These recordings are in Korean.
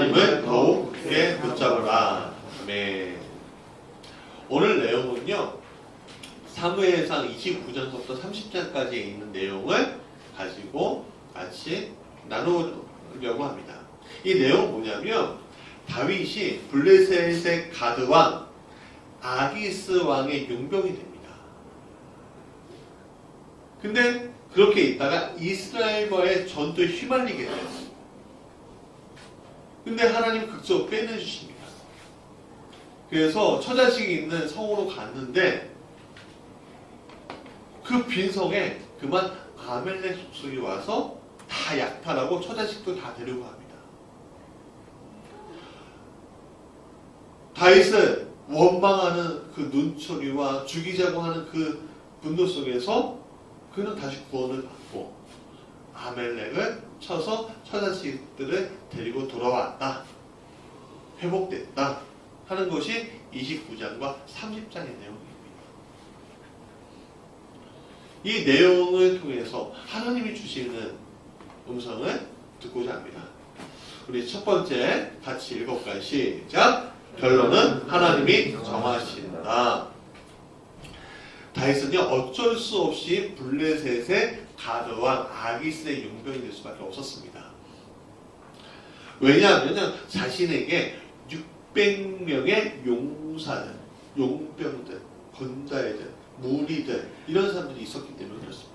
하나님을 더욱 굳게 붙잡으라. 아멘. 오늘 내용은요, 사무엘상 29장부터 30장까지에 있는 내용을 가지고 같이 나누려고 합니다. 이 내용은 뭐냐면, 다윗이 블레셋의 가드 왕 아기스 왕의 용병이 됩니다. 근데 그렇게 있다가 이스라엘과의 전투에 휘말리게 돼요. 근데 하나님 극적으로 빼내주십니다. 그래서 처자식이 있는 성으로 갔는데 그 빈성에 그만 아멜렉 족속이 와서 다 약탈하고 처자식도 다 데리고 갑니다. 다윗은 원망하는 그 눈초리와 죽이자고 하는 그 분노 속에서 그는 다시 구원을 받고 아멜렉을 쳐서 처자식들을 데리고 돌아왔다. 회복됐다. 하는 것이 29장과 30장의 내용입니다. 이 내용을 통해서 하나님이 주시는 음성을 듣고자 합니다. 우리 첫 번째 같이 읽어볼까요? 시작! 결론은 하나님이 정하신다. 다윗은요, 어쩔 수 없이 블레셋의 가드왕 아기스의 용병이 될 수밖에 없었습니다. 왜냐하면 자신에게 600명의 용사들, 용병들, 건자애들, 무리들 이런 사람들이 있었기 때문에 그렇습니다.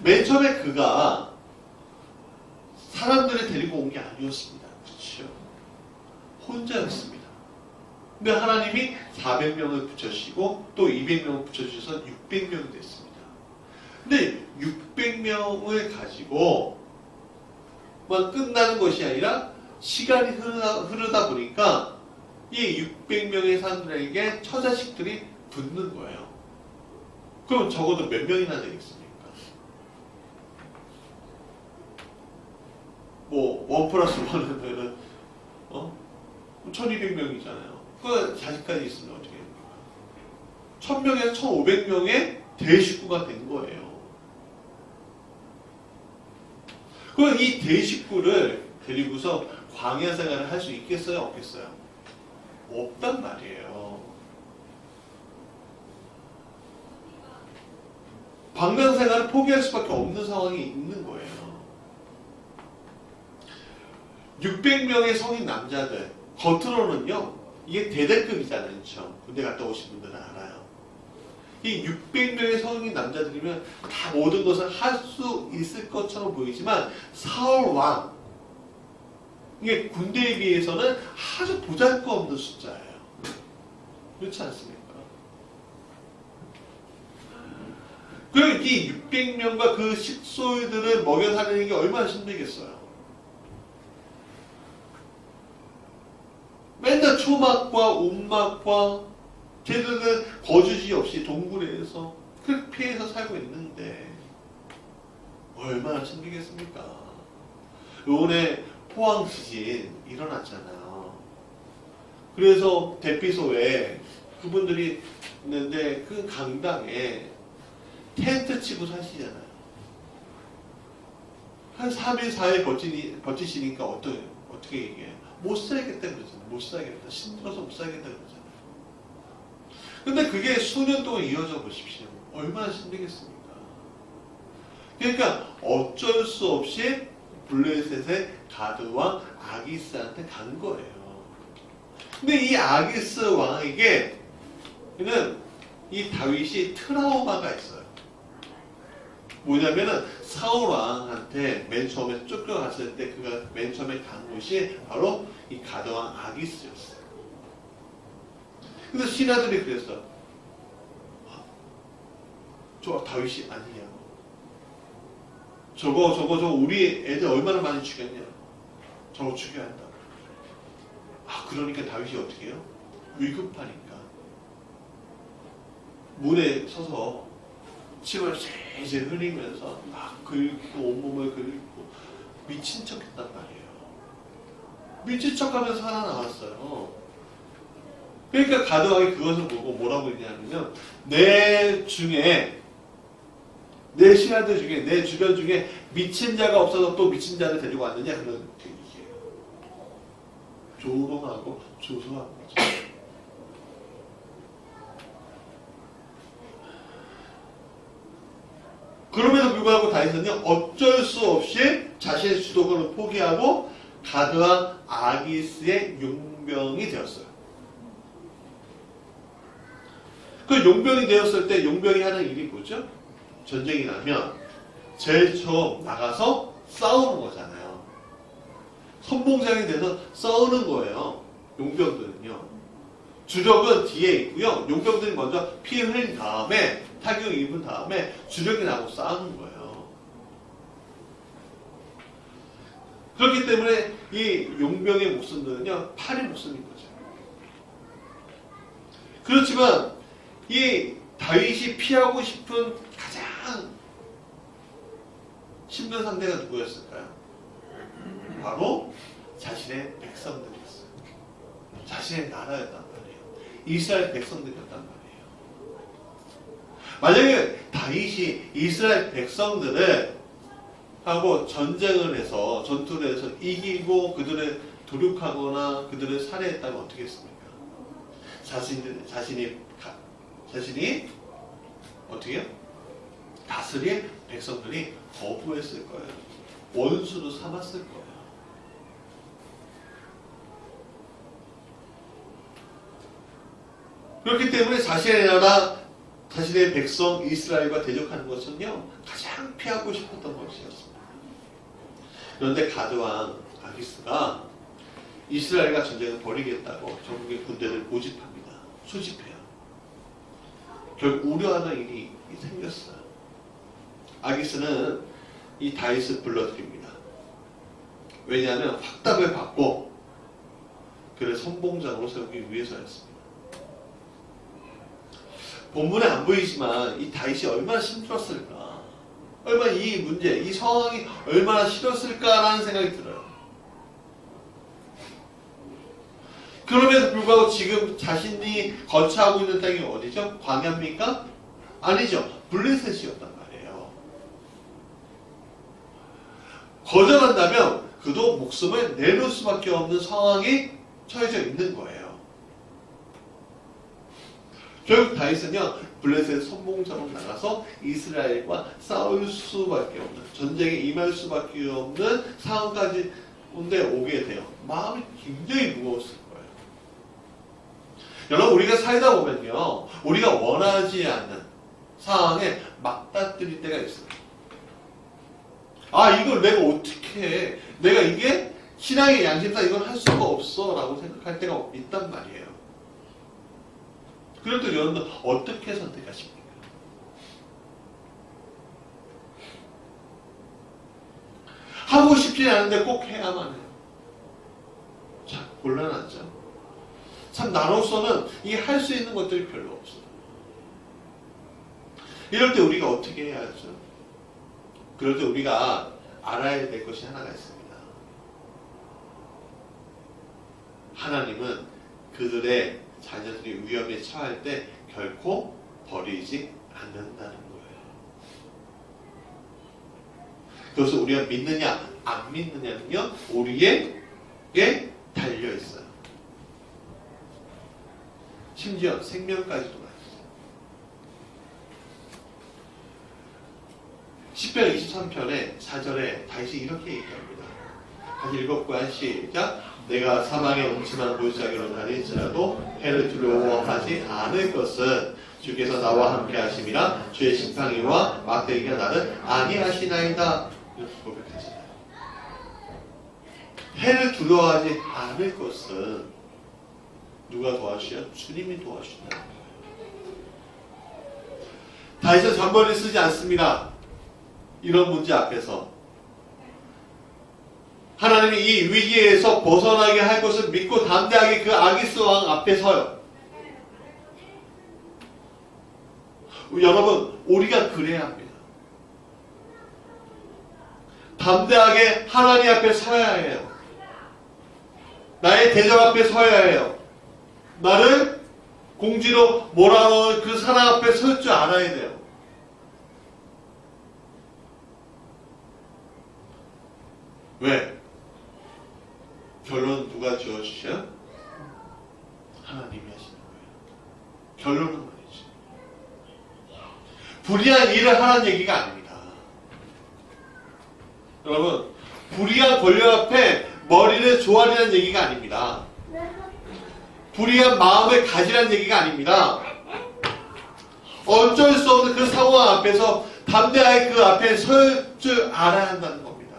맨 처음에 그가 사람들을 데리고 온 게 아니었습니다. 그렇죠? 혼자였습니다. 근데 하나님이 400명을 붙여주시고 또 200명을 붙여주셔서 600명이 됐습니다. 근데 600명을 가지고 만 끝나는 것이 아니라 시간이 흐르다 보니까 이 600명의 사람들에게 처자식들이 붙는 거예요. 그럼 적어도 몇 명이나 되겠습니까? 뭐 1+1은 1200명이잖아요. 그 자식까지 있으면 어떻게 됩니까? 1000명에서 1500명의 대식구가 된 거예요. 그럼 이 대식구를 데리고서 광야 생활을 할 수 있겠어요? 없겠어요? 없단 말이에요. 광야 생활을 포기할 수밖에 없는 상황이 있는 거예요. 600명의 성인 남자들, 겉으로는요, 이게 대대급이잖아요. 그렇죠? 군대 갔다 오신 분들은 알아요. 이 600명의 성인 남자들이면 다 모든 것을 할 수 있을 것처럼 보이지만 사울 왕, 이게 군대에 비해서는 아주 보잘것없는 숫자예요. 그렇지 않습니까? 그럼 이 600명과 그 식소들을 먹여 살리는 게 얼마나 힘들겠어요? 맨날 초막과 움막과 쟤들은 거주지 없이 동굴에서 그렇게 피해서 살고 있는데 얼마나 힘들겠습니까? 요번에 포항 지진 일어났잖아요. 그래서 대피소에 그분들이 있는데 그 강당에 텐트 치고 사시잖아요. 한 3일, 4일 버티시니까 어떻게 얘기해요? 못 살겠다 그러잖아요. 못 살겠다. 힘들어서 못 살겠다 그러잖아요. 근데 그게 수년 동안 이어져 보십시오. 얼마나 힘들겠습니까? 그러니까 어쩔 수 없이 블레셋의 가드왕 아기스한테 간 거예요. 근데 이 아기스 왕에게는 이 다윗이 트라우마가 있어요. 뭐냐면은 사울 왕한테 맨 처음에 쫓겨갔을 때 그가 맨 처음에 간 곳이 바로 이 가드왕 아기스였어요. 근데 신하들이 그랬어. 저 다윗이 아니냐. 저거 우리 애들 얼마나 많이 죽였냐. 저거 죽여야 한다. 그러니까 다윗이 어떻게 해요? 위급하니까 문에 서서 침을 세세 흘리면서 막 긁고 온몸을 긁고 미친 척 했단 말이에요. 미친 척 하면서 살아나왔어요. 그러니까 가드왕이 그것을 보고 뭐라고 했냐면 내 중에 내 신하들 중에, 내 주변 중에 미친 자가 없어서 또 미친 자를 데리고 왔느냐? 그런 얘기예요. 조롱하고 조소하는 거죠. 그럼에도 불구하고 다윗은요, 어쩔 수 없이 자신의 주도권을 포기하고 가드와 아기스의 용병이 되었어요. 그 용병이 되었을 때 용병이 하는 일이 뭐죠? 전쟁이 나면 제일 처음 나가서 싸우는 거잖아요. 선봉장이 돼서 싸우는 거예요. 용병들은요. 주력은 뒤에 있고요. 용병들이 먼저 피 흘린 다음에 타격을 입은 다음에 주력이 나고 싸우는 거예요. 그렇기 때문에 이 용병의 목숨들은요, 팔이 목숨인 거죠. 그렇지만 이 다윗이 피하고 싶은 가장 힘든 상대가 누구였을까요? 바로 자신의 백성들이었어요. 자신의 나라였단 말이에요. 이스라엘 백성들이었단 말이에요. 만약에 다윗이 이스라엘 백성들을 하고 전쟁을 해서 전투를 해서 이기고 그들을 도륙하거나 그들을 살해했다면 어떻게 했습니까? 자신이 어떻게요? 다스릴 백성들이 거부했을 거예요. 원수로 삼았을 거예요. 그렇기 때문에 자신의 나라, 자신의 백성 이스라엘과 대적하는 것은요, 가장 피하고 싶었던 것이었습니다. 그런데 가드왕 아기스가 이스라엘과 전쟁을 벌이겠다고 전국의 군대를 모집합니다. 소집해요. 결국 우려하는 일이 생겼어요. 아기스는 이 다윗을 불러들입니다. 왜냐하면 확답을 받고 그를 선봉장으로 세우기 위해서였습니다. 본문에 안 보이지만 이 다윗이 얼마나 힘들었을까, 얼마나 이 문제, 이 상황이 얼마나 싫었을까라는 생각이 들어요. 그럼에도 불구하고 지금 자신이 거처하고 있는 땅이 어디죠? 광야입니까? 아니죠. 블레셋이었단 말이에요. 거절한다면 그도 목숨을 내놓을 수밖에 없는 상황이 처해져 있는 거예요. 결국 다윗은요, 블레셋 선봉장으로 나가서 이스라엘과 싸울 수밖에 없는, 전쟁에 임할 수밖에 없는 상황까지 오게 돼요. 마음이 굉장히 무거웠을 거예요. 여러분, 우리가 살다 보면요, 우리가 원하지 않는 상황에 맞닥뜨릴 때가 있어요. 아, 이걸 내가 어떻게 해? 내가 이게 신앙의 양심상 이걸 할 수가 없어 라고 생각할 때가 있단 말이에요. 그럴 때 여러분들 어떻게 선택하십니까? 하고 싶지 않은데 꼭 해야만 해요. 참 곤란하죠. 참 나로서는 이 할 수 있는 것들이 별로 없어요. 이럴 때 우리가 어떻게 해야 하죠? 그럴 때 우리가 알아야 될 것이 하나가 있습니다. 하나님은 그들의 자녀들이 위험에 처할 때 결코 버리지 않는다는 거예요. 그것을 우리가 믿느냐 안 믿느냐는요, 우리에게 달려있어요. 심지어 생명까지도 말이죠. 시편 23편의 4절에 다윗이 이렇게 얘기합니다. 다시 읽어볼까요? 시작. 내가 사망의 음침한 골짜기로 다닐지라도 해를 두려워하지 않을 것은 주께서 나와 함께 하심이라. 주의 심판이와 막대기가 나를 아니하시나이다. 이렇게 고백하잖아요. 해를 두려워하지 않을 것은 누가 도와주셔요? 주님이 도와주신다는 거예요. 다윗은 잔머리를 쓰지 않습니다. 이런 문제 앞에서 하나님이 이 위기에서 벗어나게 할 것을 믿고 담대하게 그 아기스 왕 앞에 서요. 여러분, 우리가 그래야 합니다. 담대하게 하나님 앞에 서야 해요. 나의 대적 앞에 서야 해요. 나를 공지로 몰아넣을 그 사람 앞에 설 줄 알아야 돼요. 왜? 결론 누가 지어주셔? 하나님이 하시는 거예요. 결론은 말이지. 불의한 일을 하라는 얘기가 아닙니다. 여러분, 불의한 권력 앞에 머리를 조아리라는 얘기가 아닙니다. 불의한 마음을 가지라는 얘기가 아닙니다. 어쩔 수 없는 그 상황 앞에서 담대하게 그 앞에 설 줄 알아야 한다는 겁니다.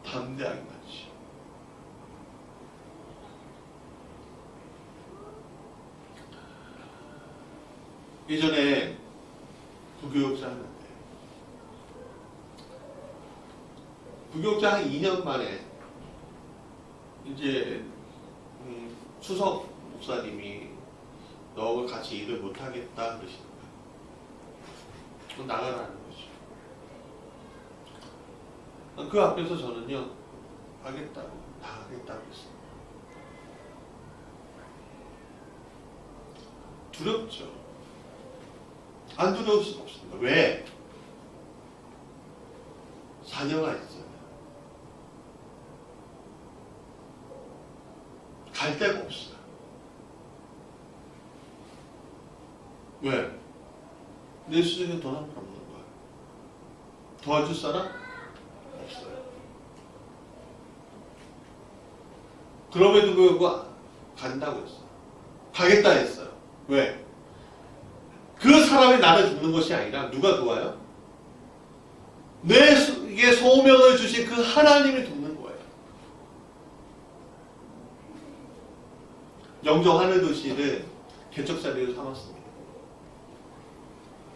담대하게 말이죠. 예전에 부교육자 하는데 부교육자 한 2년 만에 이제 추석 목사님이 너가 같이 일을 못하겠다 그러시는 거예요. 나가라는 거죠. 그 앞에서 저는요, 하겠다고, 나가겠다고 했어요. 두렵죠. 안 두려울 수가 없습니다. 왜? 자녀가 있잖아요. 갈 데가 없어요. 왜? 내 수중에 돈 한 푼 없는 거야. 도와줄 사람? 없어요. 그럼에도 불구하고 간다고 했어요. 가겠다 했어요. 왜? 그 사람이 나를 돕는 것이 아니라 누가 도와요? 내게 소명을 주신 그 하나님이 돕는 거예요. 영종 하늘도시를 개척자리로 삼았습니다.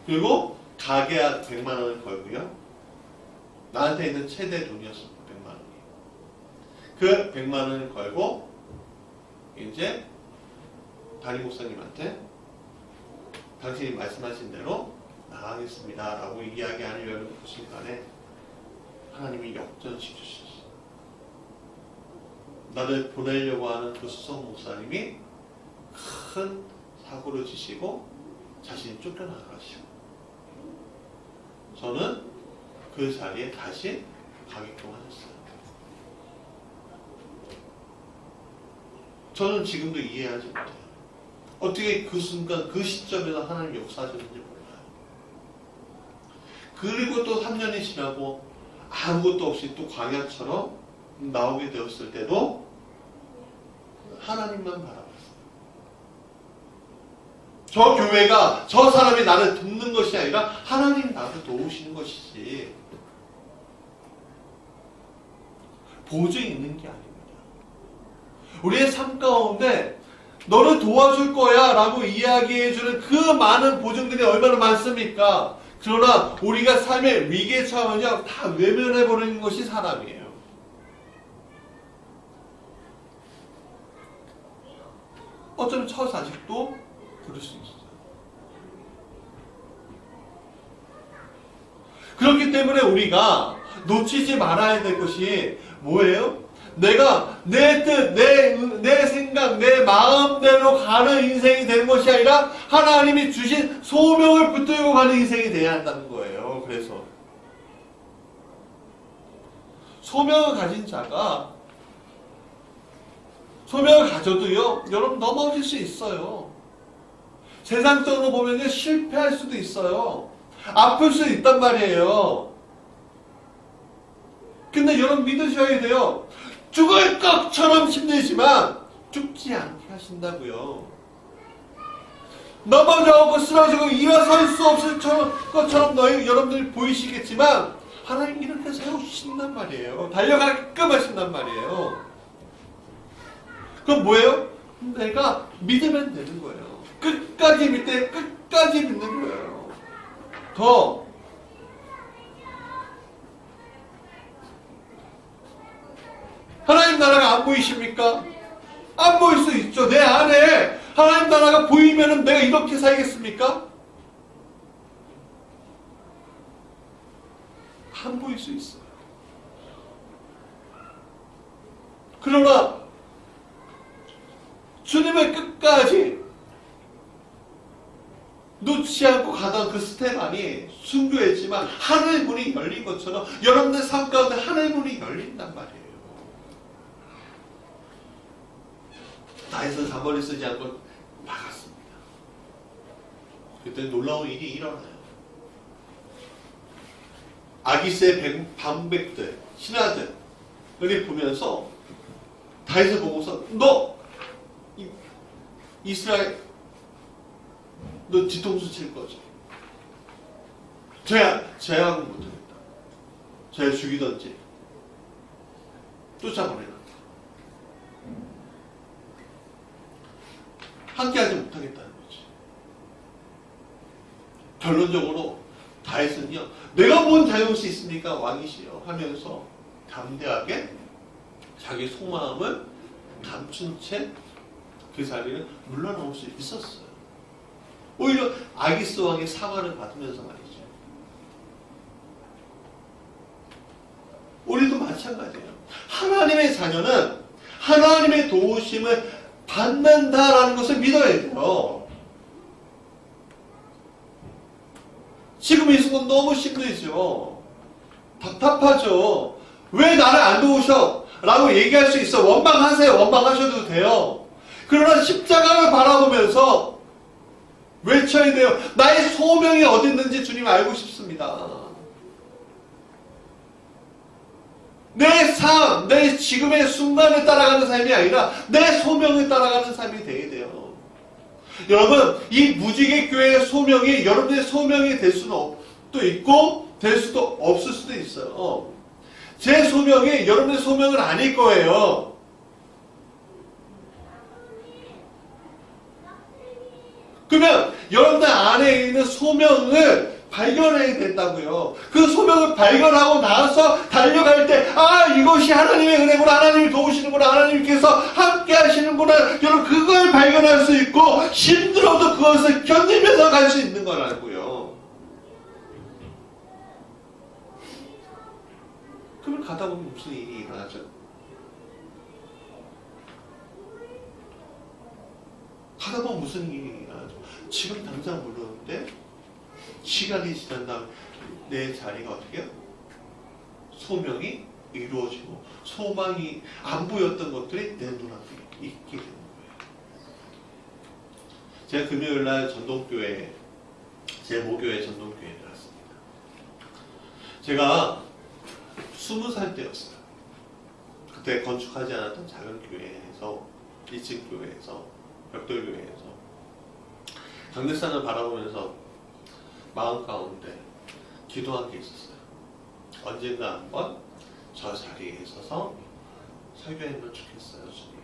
그리고 가계약 100만 원을 걸고요. 나한테 있는 최대 돈이었습니다. 100만 원이. 그 100만 원을 걸고 이제 담임 목사님한테 당신이 말씀하신 대로 나가겠습니다 라고 이야기하려는 그 순간에 하나님이 역전시키셨어요. 나를 보내려고 하는 그 수석 목사님이 큰 사고를 치시고 자신이 쫓겨나가시고 저는 그 자리에 다시 가게끔 하셨어요. 저는 지금도 이해하지 못해요. 어떻게 그 순간 그 시점에서 하나님 역사하셨는지 몰라요. 그리고 또 3년이 지나고 아무것도 없이 또 광야처럼 나오게 되었을 때도 하나님만 바라봤어요. 저 교회가 저 사람이 나를 돕는 것이 아니라 하나님이 나를 도우시는 것이지 보증이 있는 게 아닙니다. 우리의 삶 가운데 너를 도와줄 거야 라고 이야기해주는 그 많은 보증들이 얼마나 많습니까? 그러나 우리가 삶의 위기에 처하면요 다 외면해버리는 것이 사람이에요. 어쩌면 처자식도 그럴 수 있어요. 그렇기 때문에 우리가 놓치지 말아야 될 것이 뭐예요? 내가 내 뜻, 내 생각, 내 마음대로 가는 인생이 되는 것이 아니라 하나님이 주신 소명을 붙들고 가는 인생이 되어야 한다는 거예요. 그래서 소명을 가진 자가 소명을 가져도요, 여러분 넘어질 수 있어요. 세상적으로 보면 실패할 수도 있어요. 아플 수 있단 말이에요. 근데 여러분 믿으셔야 돼요. 죽을 것처럼 힘들지만 죽지 않게 하신다고요. 넘어져고 쓰러지고 일어설 수 없을 것처럼 여러분들이 보이시겠지만 하나님 이렇게 세우신단 말이에요. 달려가게끔 하신단 말이에요. 그럼 뭐예요? 내가 믿으면 되는 거예요. 끝까지 믿되 끝까지 믿는 거예요. 더 하나님 나라가 안 보이십니까? 안 보일 수 있죠. 내 안에 하나님 나라가 보이면은 내가 이렇게 살겠습니까? 안 보일 수 있어요. 그러나 주님을 끝까지 놓지 않고 가다 나가던 그 스테반이 순교했지만 하늘 문이 열린 것처럼 여러분들 삶 가운데 하늘 문이 열린단 말이에요. 다윗은 사거리 쓰지 않고 나갔습니다. 그때 놀라운 일이 일어나요. 아기스의 방백들, 신하들을 보면서 다윗을 보고서 너 이스라엘 너 뒤통수 칠 거지. 죄악은 못하겠다. 죄 죽이던지 쫓아보내라. 함께하지 못하겠다는 거지. 결론적으로 다윗은요, 내가 뭔 잘못이 있습니까? 왕이시여 하면서 담대하게 자기 속마음을 감춘 채 그 자리를 물러나올 수 있었어요. 오히려 아기스 왕의 사과를 받으면서 말이죠. 우리도 마찬가지예요. 하나님의 자녀는 하나님의 도우심을 받는다라는 것을 믿어야 돼요. 지금 이 순간 너무 힘들죠. 답답하죠. 왜 나를 안 도우셔? 라고 얘기할 수 있어. 원망하세요. 원망하셔도 돼요. 그러나 십자가를 바라보면서 외쳐야 돼요. 나의 소명이 어디 있는지 주님 알고 싶습니다. 내 삶, 내 지금의 순간을 따라가는 삶이 아니라 내 소명을 따라가는 삶이 되어야 돼요. 여러분, 이 무지개 교회의 소명이 여러분의 소명이 될 수는 또 있고 될 수도 없을 수도 있어요. 제 소명이 여러분의 소명은 아닐 거예요. 그러면 여러분들 안에 있는 소명을 발견해야 된다고요. 그 소명을 발견하고 나서 달려갈 때, 아, 이것이 하나님의 은혜구나, 하나님이 도우시는구나, 하나님께서 함께 하시는구나, 여러분 그걸 발견할 수 있고 힘들어도 그것을 견디면서 갈 수 있는 거라고요. 그러면 가다 보면 무슨 일이 일어나죠? 가다 보면 무슨 일이 일어나죠? 지금 당장 모르는데 시간이 지난 다음에 내 자리가 어떻게 해요? 소명이 이루어지고 소망이 안 보였던 것들이 내 눈앞에 있게 되는 거예요. 제가 금요일날 전동교회, 제 모교회 전동교회에 갔습니다. 제가 20살 때였어요. 그때 건축하지 않았던 작은 교회에서 2층 교회에서 벽돌교회에서 강대산을 바라보면서 마음 가운데 기도한 게 있었어요. 언젠가 한번 저 자리에 서서 설교했으면 좋겠어요, 주님.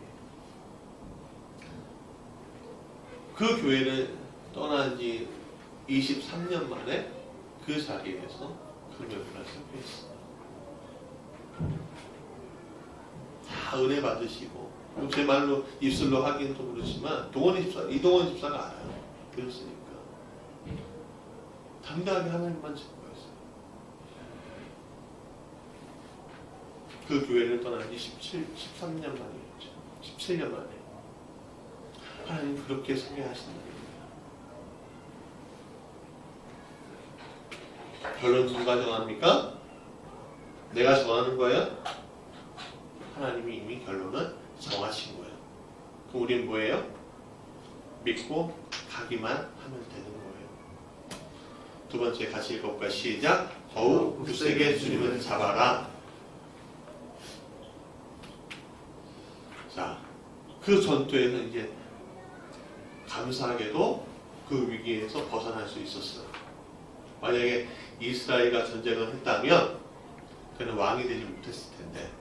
그 교회를 떠난 지 23년 만에 그 자리에서 금요일날 설교했어요. 다 은혜 받으시고, 제 말로 입술로 하기는 좀 그렇지만 이동원 집사가 알아요. 그랬으니까 당당하게 하나님만 증거했어요. 그 교회를 떠난 지 13년 만이었죠. 17년 만에 하나님 그렇게 소개하신다는 거예요. 결론 누가 정합니까? 내가 정하는 거예요? 하나님이 이미 결론을 정하신 거예요. 그럼 우리는 뭐예요? 믿고 가기만 하면 되는 거예요. 두 번째 같이 읽어볼까요? 시작! 더욱 굳세게 주님을 잡아라. 자, 그 전투에는 이제 감사하게도 그 위기에서 벗어날 수 있었어요. 만약에 이스라엘과 전쟁을 했다면 그는 왕이 되지 못했을 텐데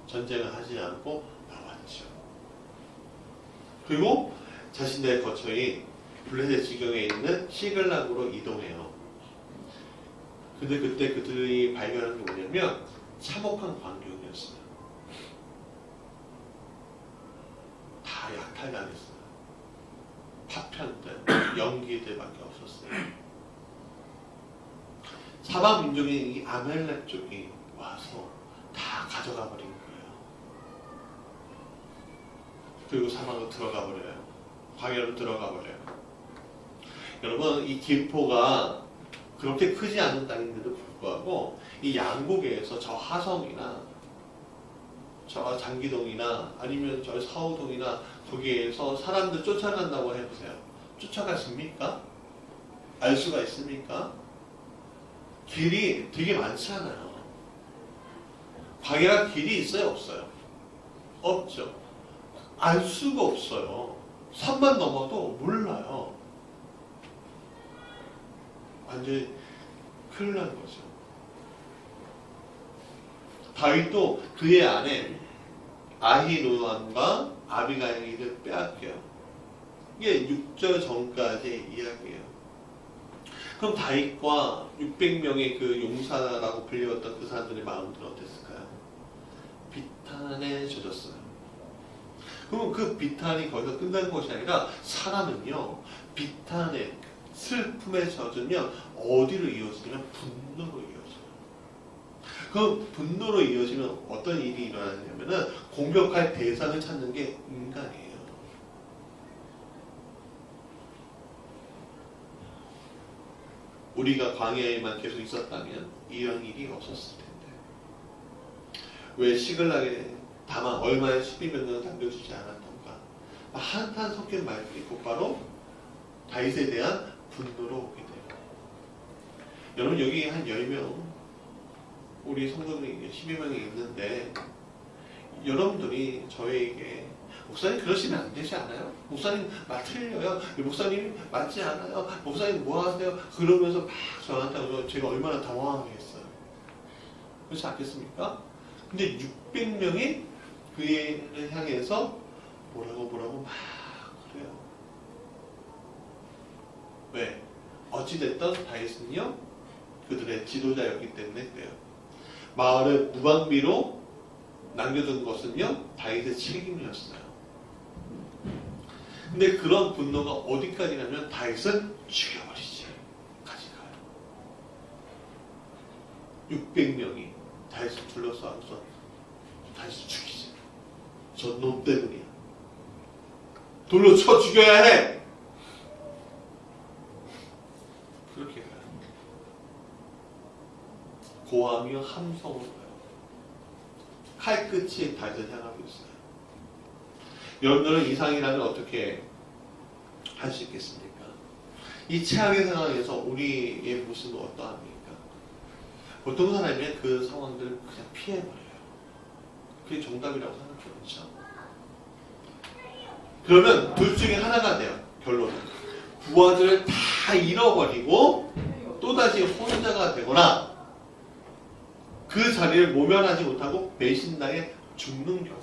전쟁을 하지 않고 나왔죠. 그리고 자신들의 거처인 블레셋 지경에 있는 시글락으로 이동해요. 근데 그때 그들이 발견한 게 뭐냐면 참혹한 광경이었어요. 다 약탈당했어요. 파편들, 연기들밖에 없었어요. 사방 민족인 이 아멜렉 쪽이 와서 다 가져가 버린 거예요. 그리고 사막으로 들어가 버려요. 광야로 들어가 버려요. 여러분 이 김포가 그렇게 크지 않은 땅인데도 불구하고 이 양곡에서 저 하성이나 저 장기동이나 아니면 저 사우동이나 거기에서 사람들 쫓아간다고 해보세요. 쫓아갔습니까? 알 수가 있습니까? 길이 되게 많잖아요. 광야 길이 있어요? 없어요? 없죠. 알 수가 없어요. 산만 넘어도 몰라요. 완전히 큰일 난 거죠. 다윗도 그의 아내 아히노암과 아비가일을 빼앗겨요. 이게 6절 전까지의 이야기예요. 그럼 다윗과 600명의 그 용사라고 불렸던 그 사람들의 마음들은 어땠을까요? 비탄에 젖었어요. 그럼 그 비탄이 거기서 끝난 것이 아니라 사람은요, 비탄에 슬픔에 젖으면 어디로 이어지냐면 분노로 이어져요. 그 분노로 이어지면 어떤 일이 일어나냐면은 공격할 대상을 찾는 게 인간이에요. 우리가 광야에만 계속 있었다면 이런 일이 없었을 텐데 왜 시글락에 다만 얼마의 수비면을 남겨주지 않았던가. 한탄 섞인 말들이 곧바로 다윗에 대한 분노로 오게 돼요. 여러분 여기 한 10명 우리 성도들이 12명이 있는데 여러분들이 저에게 목사님 그러시면 안 되지 않아요? 목사님 틀려요. 목사님 맞지 않아요. 목사님 뭐 하세요? 그러면서 막 저한테 오면 제가 얼마나 당황하겠어요. 그렇지 않겠습니까? 근데 600명이 그를 향해서 뭐라고 막 그래요. 왜? 어찌됐든 다윗은요 그들의 지도자였기 때문에 그래요. 마을을 무방비로 남겨둔 것은요 다윗의 책임이었어요. 근데 그런 분노가 어디까지냐면 다윗은 죽여버리지 까지 가요. 600명이 다윗을 둘러싸고서 다윗을 죽이지. 저 놈 때문이야. 돌로 쳐 죽여야 해. 그렇게 가요. 고함이요 함성으로 가요. 칼끝이 다윗을 향하고 있어요. 여러분들은 이상이라면 어떻게 할 수 있겠습니까? 이 최악의 상황에서 우리의 모습은 어떠합니까? 보통 사람이 그 상황들을 그냥 피해버려요. 그게 정답이라고 생각해요. 그러면 둘 중에 하나가 돼요. 결론은. 부하들을 다 잃어버리고 또다시 혼자가 되거나 그 자리를 모면하지 못하고 배신당해 죽는 경우예요.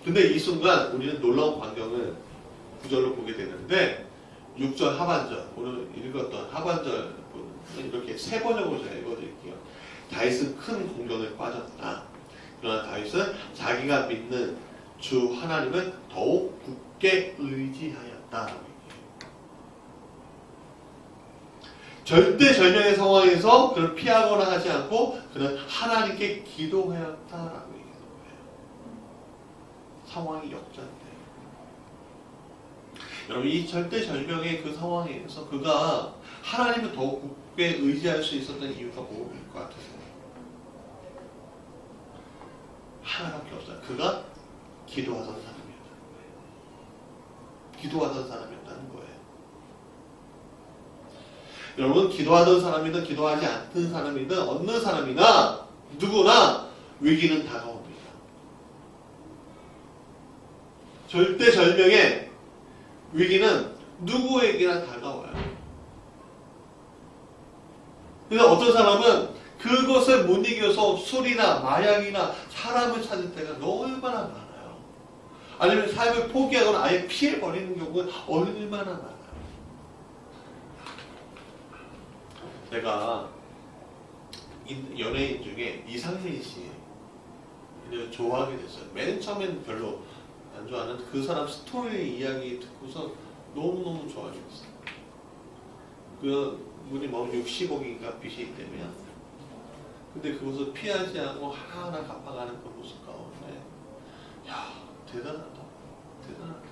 근데 이 순간 우리는 놀라운 광경을 구절로 보게 되는데 6절 하반절, 오늘 읽었던 하반절 이렇게 세 번역으로 제가 읽어드릴게요. 다윗은 큰 공경에 빠졌다. 그러나 다윗은 자기가 믿는 주 하나님을 더욱 굳게 의지하였다. 절대절명의 상황에서 그를 피하거나 하지 않고 그는 하나님께 기도하였다라고 얘기하는 거예요. 상황이 역전돼요. 여러분 이 절대절명의 그 상황에서 그가 하나님을 더욱 굳게 의지할 수 있었던 이유가 뭐일 것 같으세요? 하나밖에 없어요. 그가 기도하던 사람이었다는 거예요. 기도하던 사람이었다는 거예요. 여러분 기도하던 사람이든 기도하지 않던 사람이든 어느 사람이나 누구나 위기는 다가옵니다. 절대절명의 위기는 누구에게나 다가와요. 그래서 어떤 사람은 그것을 못 이겨서 술이나 마약이나 사람을 찾을 때가 얼마나 많아요. 아니면 삶을 포기하거나 아예 피해버리는 경우가 얼마나 많아요. 제가 연예인 중에 이상민 씨를 좋아하게 됐어요. 맨 처음에는 별로 안 좋아하는 그 사람 스토리 이야기 듣고서 너무너무 좋아하게 됐어요. 그 분이 뭐 60억인가 빚이 있다면 근데 그것을 피하지 않고 하나하나 갚아가는 그 모습 가운데 야 대단하다. 대단하다.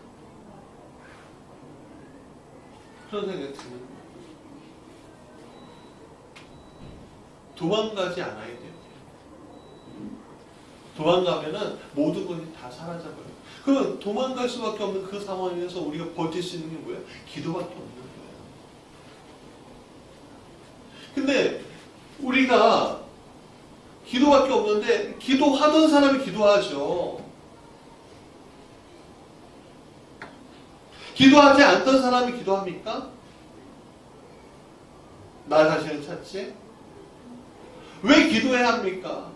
그런 생각이 드는 거예요. 도망가지 않아야 돼요. 도망가면은 모든 것이 다 사라져버려요. 그러면 도망갈 수밖에 없는 그 상황에서 우리가 버틸 수 있는 게 뭐예요? 기도밖에 없는 거예요. 근데 우리가 기도밖에 없는데 기도하던 사람이 기도하죠. 기도하지 않던 사람이 기도합니까? 나 자신을 찾지? 왜 기도해야 합니까?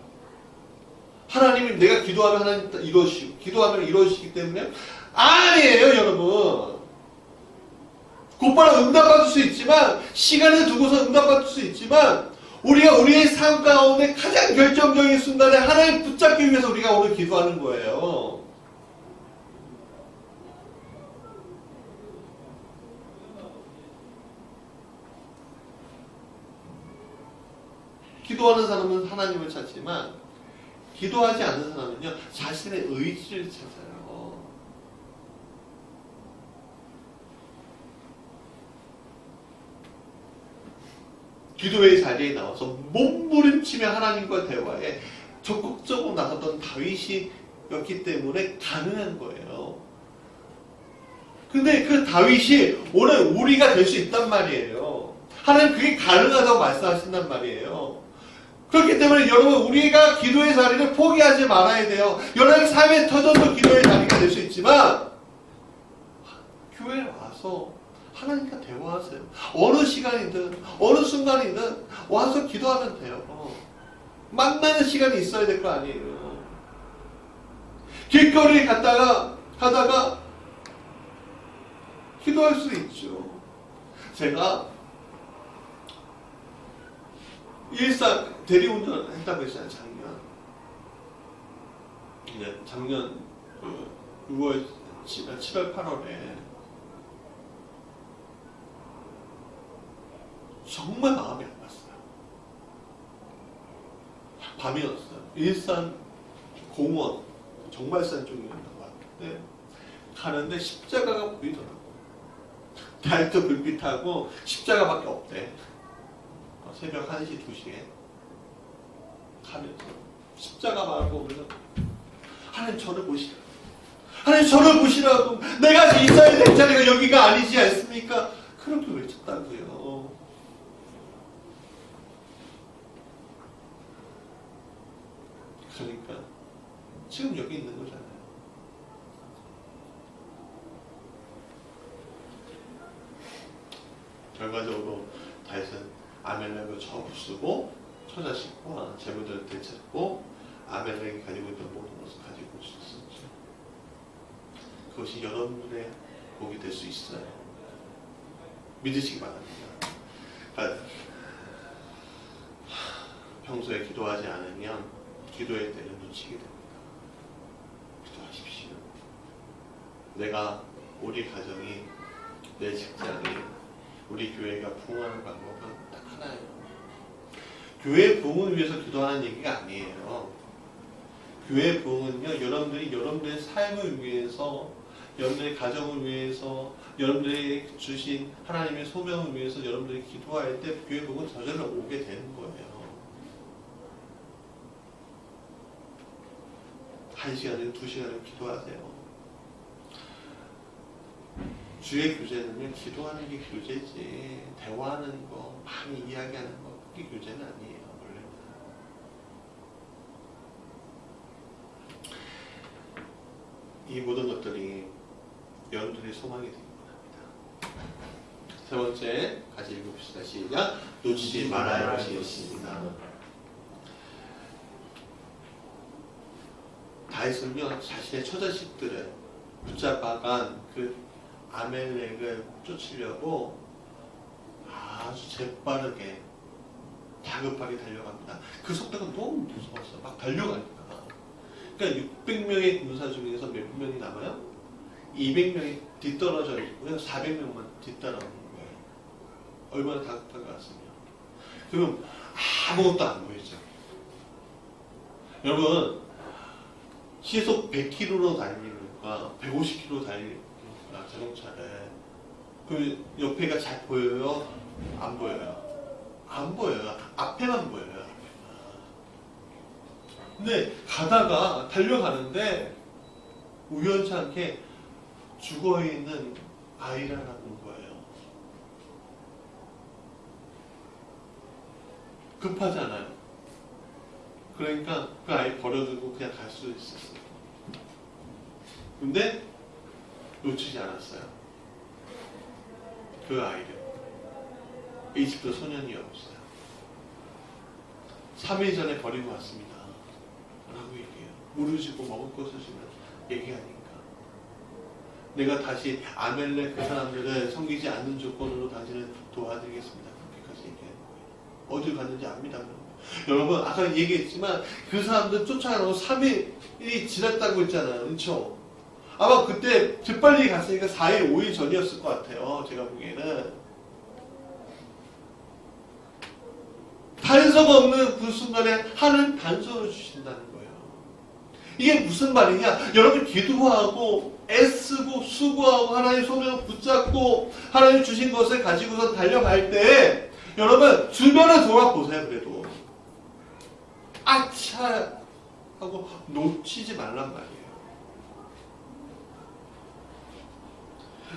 하나님이 내가 기도하면 하나님 이루시고 기도하면 이루시기 때문에 아니에요, 여러분. 곧바로 응답받을 수 있지만 시간을 두고서 응답받을 수 있지만 우리가 우리의 삶 가운데 가장 결정적인 순간에 하나님 붙잡기 위해서 우리가 오늘 기도하는 거예요. 기도하는 사람은 하나님을 찾지만 기도하지 않는 사람은요 자신의 의지를 찾아요. 기도의 자리에 나와서 몸부림치며 하나님과 대화에 적극적으로 나섰던 다윗이었기 때문에 가능한 거예요. 근데 그 다윗이 오늘 우리가 될 수 있단 말이에요. 하나님 그게 가능하다고 말씀하신단 말이에요. 그렇기 때문에 여러분 우리가 기도의 자리를 포기하지 말아야 돼요. 여러분 삶의 터전도 기도의 자리가 될 수 있지만 교회에 와서 하나님과 대화하세요. 어느 시간이든 어느 순간이든 와서 기도하면 돼요. 만나는 시간이 있어야 될 거 아니에요. 길거리 가다가 기도할 수 있죠. 제가 일산 대리운전 했다고 했잖아요. 작년 6월 7월 8월에 정말 마음이 아팠어요. 밤이었어요. 일산 공원 정말산 쪽이었던 것 같은데 가는데 십자가가 보이더라고요. 달도 불빛하고 십자가밖에 없대. 새벽 1시, 2시에 가면서 십자가만 보면서 하나님 저를 보시라고, 하나님 저를 보시라고, 내가 있어야 될 자리가 여기가 아니지 않습니까? 그렇게 외쳤다고요. 그러니까 지금 여기 있는 거잖아요. 결과적으로 다윗은 아멜렉을 접수고 처자식과 재물들을 되찾고 아멜렉이 가지고 있던 모든 것을 가지고 올 수 있었죠. 그것이 여러분들의 복이 될 수 있어요. 믿으시기 바랍니다. 평소에 기도하지 않으면 기도의 때를 놓치게 됩니다. 기도하십시오. 내가, 우리 가정이, 내 직장이, 우리 교회가 부흥하는 방법은 딱 하나예요. 교회 부흥을 위해서 기도하는 얘기가 아니에요. 교회 부흥은요, 여러분들의 삶을 위해서, 여러분들의 가정을 위해서, 여러분들이 주신 하나님의 소명을 위해서 여러분들이 기도할 때 교회 부흥은 저절로 오게 되는 거예요. 1시간이든 2시간이든 기도하세요. 주의 교제는요, 기도하는 게 교제지, 대화하는 거, 많이 이야기하는 거, 그게 교제는 아니에요, 원래는. 이 모든 것들이 여러분들의 소망이 되기 바랍니다. 세 번째, 같이 읽읍시다. 시작. 놓치지 말아야 할 것이 있습니다. 다윗은요, 자신의 처자식들을 붙잡아간 그 아멜렉을 쫓으려고 아주 재빠르게 다급하게 달려갑니다. 그 속도가 너무 무서웠어요. 막 달려가니까. 그러니까 600명의 군사 중에서 몇 명이 남아요? 200명이 뒤떨어져 있고요. 400명만 뒤따라오는 거예요. 얼마나 다급하게 왔으면. 그럼 아무것도 안 보이죠. 여러분, 시속 100km로 달리는 것과 150km 달리는 자동차를 그 옆에가 잘 보여요? 안 보여요? 안 보여요. 앞에만 보여요. 앞에만. 근데 가다가 달려가는데 우연치 않게 죽어있는 아이를 하나 본 거예요. 급하잖아요. 그러니까 그 아이 버려두고 그냥 갈 수 있었어요. 근데 놓치지 않았어요. 그 아이를. 이집트 소년이었어요. 3일 전에 버리고 왔습니다. 라고 얘기해요. 물을 주고 먹을 것을 주면 얘기하니까. 내가 다시 아멜렉 그 사람들을 섬기지 않는 조건으로 당신을 도와드리겠습니다. 그렇게까지 얘기하는 거예요. 어딜 갔는지 압니다. 여러분 아까 얘기했지만 그 사람들 쫓아가고 3일이 지났다고 했잖아요. 그렇죠? 아마 그때 재빨리 갔으니까 4일, 5일 전이었을 것 같아요. 제가 보기에는. 단서가 없는 그 순간에 하나님 단서를 주신다는 거예요. 이게 무슨 말이냐? 여러분 기도하고 애쓰고 수고하고 하나님 손을 붙잡고 하나님 주신 것을 가지고서 달려갈 때 여러분 주변을 돌아보세요. 그래도 아차 하고 놓치지 말란 말이에요.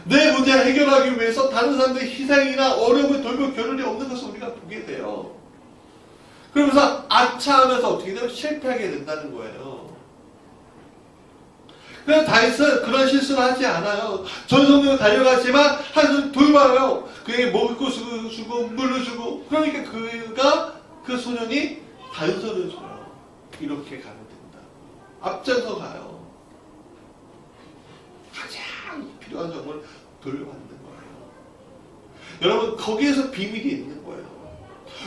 내 문제를 해결하기 위해서 다른 사람들의 희생이나 어려움을 돌볼 겨를이 없는 것을 우리가 보게 돼요. 그러면서 아차 하면서 어떻게 되면 실패하게 된다는 거예요. 그래서 다윗은 그런 실수를 하지 않아요. 전성으로 달려가지만 한손 돌봐요. 그에게 먹을 것을 주고 물을 주고 그러니까 그가 그 소년이 단서를 줘요. 이렇게 가면 된다. 앞장서 가요. 가장 필요한 점을 돌려받는 거예요. 여러분 거기에서 비밀이 있는 거예요.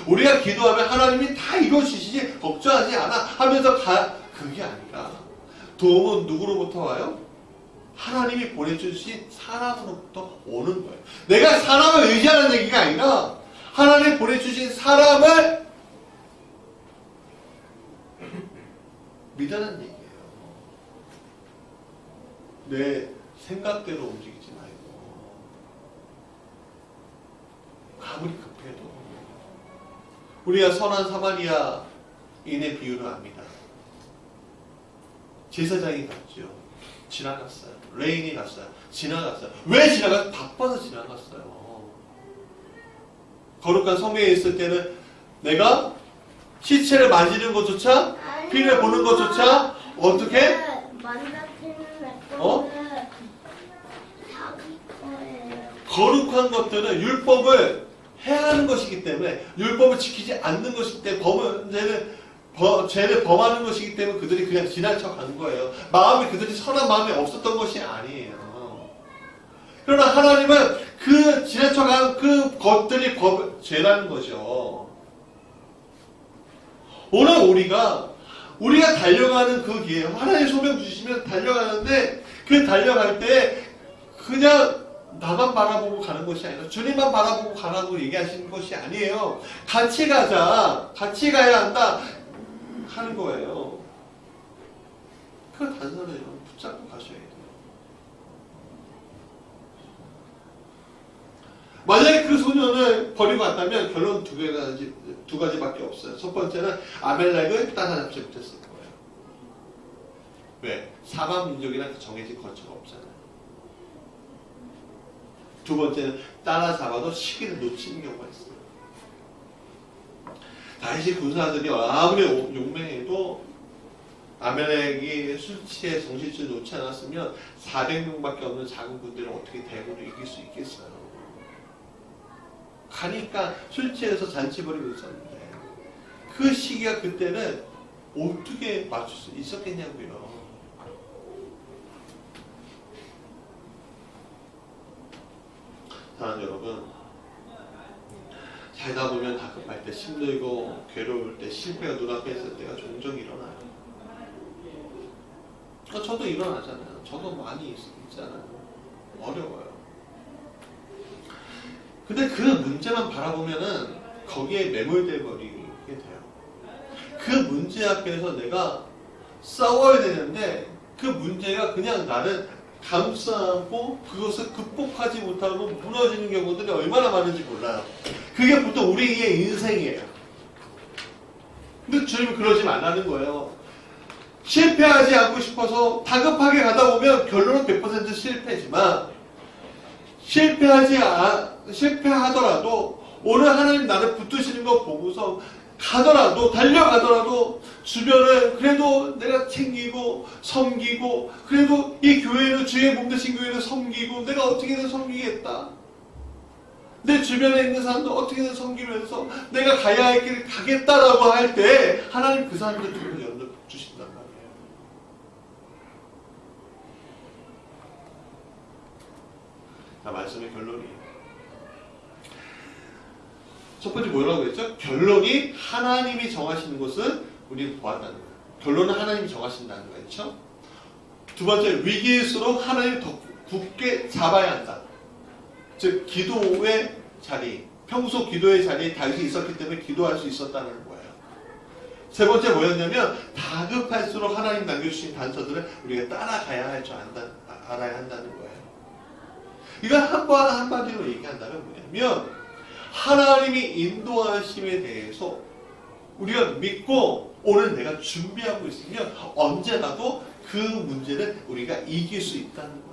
우리가 기도하면 하나님이 다 이루어주시지 걱정하지 않아 하면서 그게 아니라 도움은 누구로부터 와요? 하나님이 보내주신 사람으로부터 오는 거예요. 내가 사람을 의지하는 얘기가 아니라 하나님이 보내주신 사람을 믿으라는 얘기예요. 내 생각대로 움직이지 말고 아무리 급해도 우리가 선한 사마리아인의 비유를 압니다. 제사장이 갔죠. 지나갔어요. 레인이 갔어요. 지나갔어요. 왜 지나갔어요? 바빠서 지나갔어요. 거룩한 성회에 있을 때는 내가 시체를 만지는 것조차 피를 보는 것조차 어떻게? 거룩한 것들은 율법을 해야 하는 것이기 때문에 율법을 지키지 않는 것이기 때문에 죄를 범하는 것이기 때문에 그들이 그냥 지나쳐 간 거예요. 마음이 그들이 선한 마음이 없었던 것이 아니에요. 그러나 하나님은 그 지나쳐 간 그 것들이 죄라는 거죠. 오늘 우리가 달려가는 그 길, 하나님 소명 주시면 달려가는데 그 달려갈 때 그냥 나만 바라보고 가는 것이 아니라 주님만 바라보고 가라고 얘기하시는 것이 아니에요. 같이 가자. 같이 가야 한다. 하는 거예요. 그 단서를 붙잡고 가셔야 돼요. 만약에 그 소년을 버리고 갔다면 결론 두 가지밖에 없어요. 첫 번째는 아멜렉을 따라잡지 못했을 거예요. 왜? 사막 민족이란 정해진 거처가 없잖아요. 두 번째는 따라잡아도 시기를 놓치는 경우가 있어요. 다윗이 군사들이 아무리 용맹해도 아멜렉이 술 취해 정신줄 놓지 않았으면 400명밖에 없는 작은 군대를 어떻게 대군을 이길 수 있겠어요. 가니까 술 취해서 잔치 벌이고 있었는데 그 시기가 그때는 어떻게 맞출 수 있었겠냐고요. 사랑하는 여러분, 살다 보면 다급할 때, 힘들고 괴로울 때, 실패가 눈앞에 있을 때가 종종 일어나요. 저도 일어나잖아요. 저도 많이 있잖아요. 어려워요. 근데 그 문제만 바라보면은 거기에 매몰돼 버리게 돼요. 그 문제 앞에서 내가 싸워야 되는데 그 문제가 그냥 나를 감싸고 그것을 극복하지 못하고 무너지는 경우들이 얼마나 많은지 몰라요. 그게 보통 우리의 인생이에요. 근데 주님은 그러지 말라는 거예요. 실패하지 않고 싶어서 다급하게 가다 보면 결론은 100% 실패지만 실패하더라도 오늘 하나님 나를 붙드시는 거 보고서 가더라도 달려가더라도 주변을 그래도 내가 챙기고 섬기고 그래도 이 교회는 주의 몸 되신 교회를 섬기고 내가 어떻게든 섬기겠다. 내 주변에 있는 사람들 어떻게든 섬기면서 내가 가야 할 길을 가겠다라고 할 때 하나님 그 사람들 통해서 여러분들 복 주신단 말이에요. 자, 말씀의 결론이에요. 첫 번째 뭐라고 했죠? 결론이 하나님이 정하시는 것은 우리는 보았다는 거예요. 결론은 하나님이 정하신다는 거였죠. 두 번째, 위기일수록 하나님을 더 굳게 잡아야 한다. 즉 기도의 자리, 평소 기도의 자리에 다윗이 있었기 때문에 기도할 수 있었다는 거예요. 세 번째 뭐였냐면 다급할수록 하나님 남겨주신 단서들을 우리가 따라가야 할 줄 알아야 한다는 거예요. 이걸 한마디로 얘기한다면 뭐냐면 하나님이 인도하심에 대해서 우리가 믿고 오늘 내가 준비하고 있으면 언제라도 그 문제를 우리가 이길 수 있다는 거예요.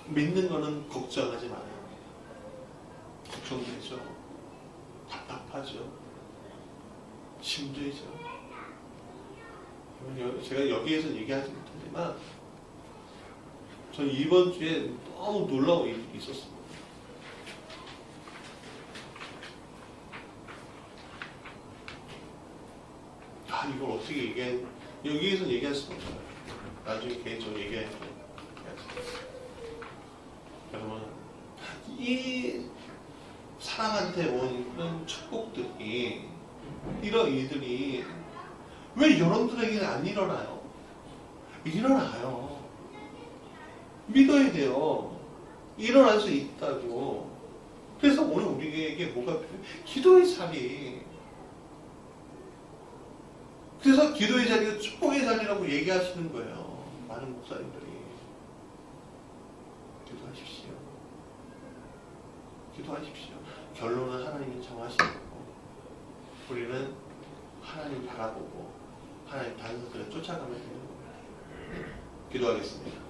믿는 거는 걱정하지 말아요. 걱정되죠. 답답하죠. 힘들죠. 제가 여기에서 얘기하지 못하지만 전 이번 주에 너무 놀라운 일이 있었습니다. 이걸 어떻게 여기에서 얘기할 수가 없어요. 나중에 개인적으로 얘기해야죠. 여러분, 이 사람한테 온 그런 축복들이, 이런 일들이 왜 여러분들에게는 안 일어나요? 일어나요. 믿어야 돼요. 일어날 수 있다고. 그래서 오늘 우리에게 뭐가 필요해? 기도의 자리. 그래서 기도의 자리가 축복의 자리라고 얘기하시는 거예요. 많은 목사님들이. 기도하십시오. 기도하십시오. 결론은 하나님이 정하시는 거고 우리는 하나님 바라보고 하나님 단서들을 쫓아가면 되는 거예요. 기도하겠습니다.